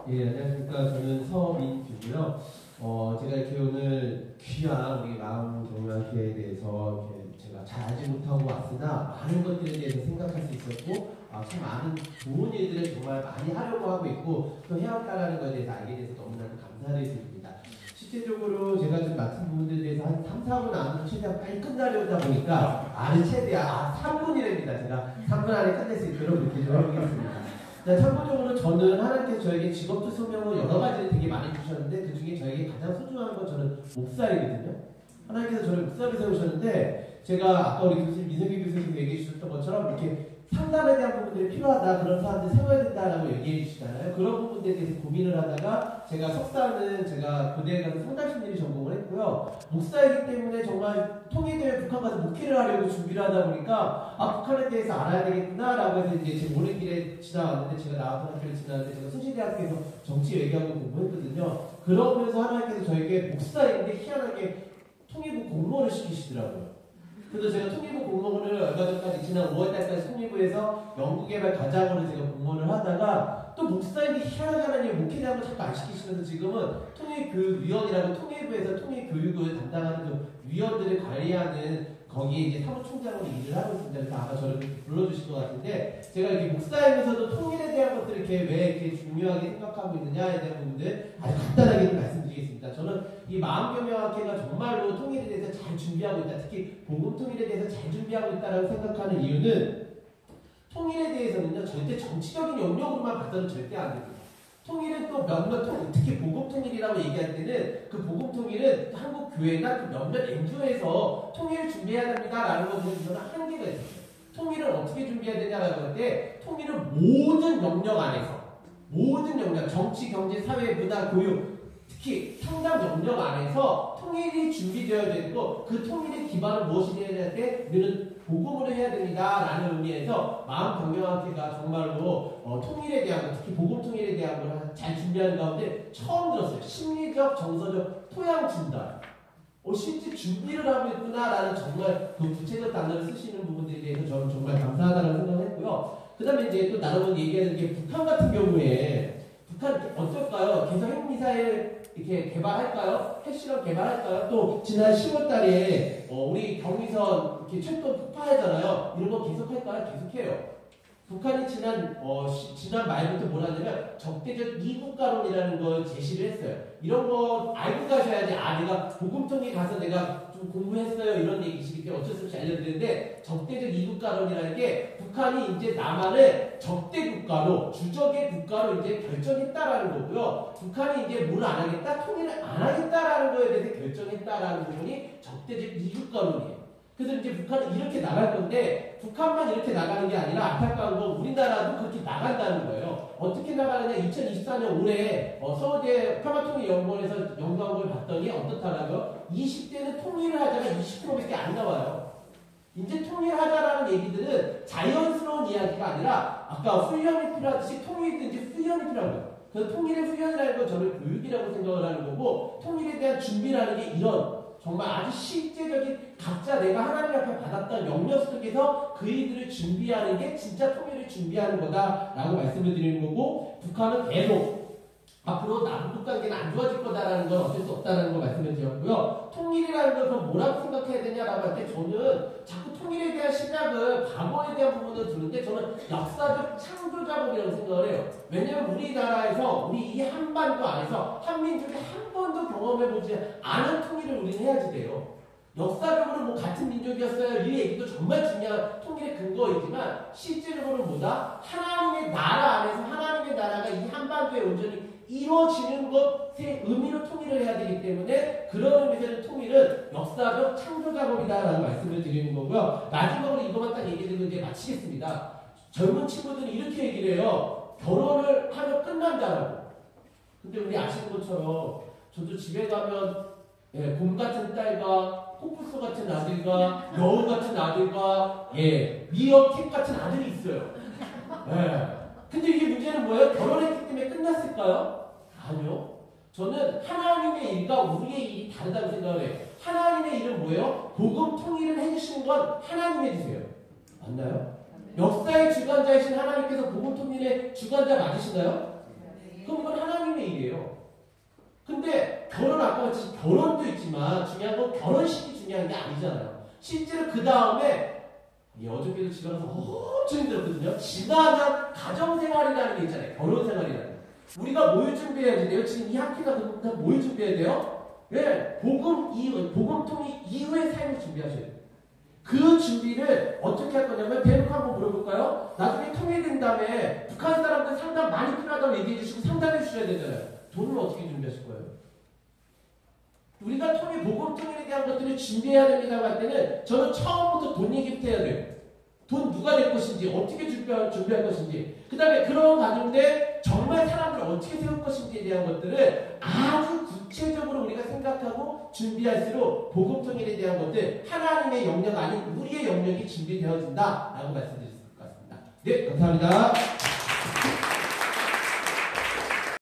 예, 안녕하십니까. 저는 서민규고요. 제가 이렇게 오늘 귀한 우리 마음경영학회에 대해서 이렇게 제가 잘 알지 못하고 왔으나 많은 것들에 대해서 생각할 수 있었고, 참 많은 좋은 일들을 정말 많이 하려고 하고 있고, 또 해왔다라는 것에 대해서 알게 돼서 너무나도 감사를 드립니다. 실제적으로 제가 좀 맡은 부분들에 대해서 한 3, 4분 안으로 최대한 빨리 끝나려다 보니까, 최대한 3분이랍니다. 제가 3분 안에 끝낼 수 있도록 그렇게 좀 해보겠습니다. 참고적으로 저는 하나님께서 저에게 직업도 소명을 여러 가지를 되게 많이 주셨는데 그 중에 저에게 가장 소중한 건 저는 목사이거든요. 하나님께서 저를 목사로 세우셨는데 제가 아까 우리 교수님 민석기 교수님 얘기해 주셨던 것처럼 이렇게 상담에 대한 부분들이 필요하다, 그런 사람들 세워야 된다라고 얘기해 주시잖아요. 그런 부분들에 대해서 고민을 하다가 제가 석사는 제가 고대에 가서 상담심리를 전공을 했고요. 목사이기 때문에 정말 통일대회 북한 가서 목회를 하려고 준비를 하다 보니까 북한에 대해서 알아야 되겠구나라고 해서 이제 제 오는 길에 지나왔는데, 제가 나왔던 학교를 지나왔는데 제가 수시대학교에서 정치 외교학을 공부했거든요. 그러면서 하나님께서 저에게 목사인데 희한하게 통일부 공무원을 시키시더라고요. 그래서 제가 통일부 공무원을 얼마 전까지 지난 5월달까지 통일부에서 연구개발 과장으로 제가 공무원을 하다가 또 목사인데 희한하게 하나님 목회자를 자꾸 안 시키시면서 지금은 통일교육위원이라고 통일부에서 통일교육을 담당하는 그 위원들을 관리하는 거기에 이제 사무총장으로 일을 하고 있습니다. 그래서 아마 저를 불러주실 것 같은데, 제가 이렇게 목사이면서도 통일에 대한 것들을 이렇게 왜 이렇게 중요하게 생각하고 있느냐에 대한 부분들 아주 간단하게 좀 말씀드리겠습니다. 저는 이 마음경영학회가 정말로 통일에 대해서 잘 준비하고 있다, 특히 복음 통일에 대해서 잘 준비하고 있다라고 생각하는 이유는, 통일에 대해서는요 절대 정치적인 영역으로만 봐서는 절대 안 됩니다. 통일은 또 몇몇 특히 복음 통일이라고 얘기할 때는 그 복음 통일은 한국 교회나 그 몇몇 NGO에서 통일을 준비해야 됩니다라는 것들은 저는 한계가 있어요. 통일을 어떻게 준비해야 되냐라고 할 때, 통일은 모든 영역 안에서, 모든 영역, 정치, 경제, 사회, 문화, 교육, 특히 상담 영역 안에서 통일이 준비되어야 되고, 그 통일의 기반은 무엇이 되어야 될 때 우리는 복음으로 해야 됩니다라는 의미에서 마음경영학회가 정말로 통일에 대한 것, 특히 복음 통일에 대한 걸 잘 준비하는 가운데 처음 들었어요. 심리적, 정서적 토양 진단. 실제 준비를 하고 있구나라는 정말 그 구체적 단어를 쓰시는 부분들에 대해서 저는 정말 감사하다는 생각을 했고요. 그 다음에 이제 또 나눠본 얘기하는 게, 북한 같은 경우에 북한 어떨까요? 계속 핵미사일 이렇게 개발할까요? 핵실험 개발할까요? 또 지난 10월 달에 우리 경의선 이렇게 철도 폭파하잖아요. 이런 거 계속할까요? 계속해요. 북한이 지난 말부터 뭐라 하냐면 적대적 이국가론이라는 걸 제시를 했어요. 이런 거 알고 가셔야지, 내가 복음통에 가서 내가 좀 공부했어요 이런 얘기시기 때문에 어쩔 수 없이 알려드리는데, 적대적 이국가론이라는 게 북한이 이제 남한을 적대국가로, 주적의 국가로 이제 결정했다라는 거고요. 북한이 이제 뭘 안 하겠다, 통일을 안 하겠다라는 거에 대해서 결정했다라는 부분이 적대적 이국가론이에요. 그래서 이제 북한은 이렇게 나갈 건데, 북한만 이렇게 나가는 게 아니라 안타까운 건 우리나라도 그렇게 나간다는 거예요. 어떻게 나가느냐, 2024년 올해 서울대 평화통일연구원에서 연구한 걸 봤더니 어떻다라고요? 20대는 통일을 하자가 20%밖에 안 나와요. 이제 통일하자라는 얘기들은 자연스러운 이야기가 아니라 아까 훈련이 필요하듯이 통일도 이제 훈련이 필요한 거예요. 그래서 통일의 훈련이라는 건 저는 교육이라고 생각을 하는 거고, 통일에 대한 준비라는 게 이런 정말 아주 실제적인 각자 내가 하나님 앞에 받았던 영역 속에서 그 일들을 준비하는 게 진짜 통일을 준비하는 거다라고 말씀을 드리는 거고, 북한은 계속 앞으로 남북 관계는 안 좋아질 거다라는 건 어쩔 수 없다는 걸 말씀을 드렸고요. 통일이라는 걸 그럼 뭐라고 생각해야 되냐라고 할 때, 저는 자꾸 통일에 대한 시작을 과거에 대한 부분을 두는데, 저는 역사적 창조 작업이라고 생각을 해요. 왜냐하면 우리나라에서 우리 이 한반도 안에서 한민족이 한 번도 경험해보지 않은 통일을 우리는 해야지 돼요. 역사적으로 뭐 같은 민족이었어요 이 얘기도 정말 중요한 통일의 근거이지만, 실제적으로는 뭐다? 하나님의 나라 안에서 하나님의 나라가 이 한반도에 온전히 이루어지는 것의 의미로 통일을 해야 되기 때문에, 그런 의미에서는 통일은 역사적 창조 작업이다라는 말씀을 드리는 거고요. 마지막으로 이것만 딱 얘기드리고 이제 마치겠습니다. 젊은 친구들은 이렇게 얘기를 해요. 결혼을 하면 끝난다라고. 근데 우리 아시는 것처럼 저도 집에 가면 곰 같은 딸과 코뿔소 같은 아들과 여우 같은 아들과 미어캣 같은 아들이 있어요. 근데 이게 문제는 뭐예요? 결혼했기 때문에 끝났을까요? 아니요. 저는 하나님의 일과 우리의 일이 다르다고 생각을 해요. 하나님의 일은 뭐예요? 복음 통일을 해주시는 건 하나님 해주세요. 맞나요? 역사의 주관자이신 하나님께서 복음 통일의 주관자 맞으신가요? 그럼 이건 하나님의 일이에요. 근데 결혼 아까 같이 결혼도 있지만 중요한 건 결혼식이 중요한 게 아니잖아요. 실제로 그 다음에 어저께도 집에 가서 엄청 힘들었거든요. 지나면 가정생활이라는 게 있잖아요. 결혼생활이라는 게. 우리가 뭘 준비해야 돼요? 지금 이 학기가 그럼 뭘 준비해야 돼요? 네, 복음통일 이후의 삶을 준비하셔야 돼요. 그 준비를 어떻게 할 거냐면 대놓고 한번 물어볼까요? 나중에 통일된 다음에 북한 사람들 상담 많이 필요하다고 얘기해 주시고 상담해 주셔야 되잖아요. 돈을 어떻게 준비하실 거예요? 우리가 복음 통일에 대한 것들을 준비해야 됩니다고 할 때는 저는 처음부터 돈 얘기부터 해야 돼요. 돈 누가 낼 것인지, 어떻게 준비할 것인지, 그 다음에 그런 과정인데 정말 사람들을 어떻게 세울 것인지에 대한 것들을 아주 구체적으로 우리가 생각하고 준비할수록 복음 통일에 대한 것들, 하나님의 영역 아닌 우리의 영역이 준비되어진다라고 말씀드릴 수 있을 것 같습니다. 네, 감사합니다.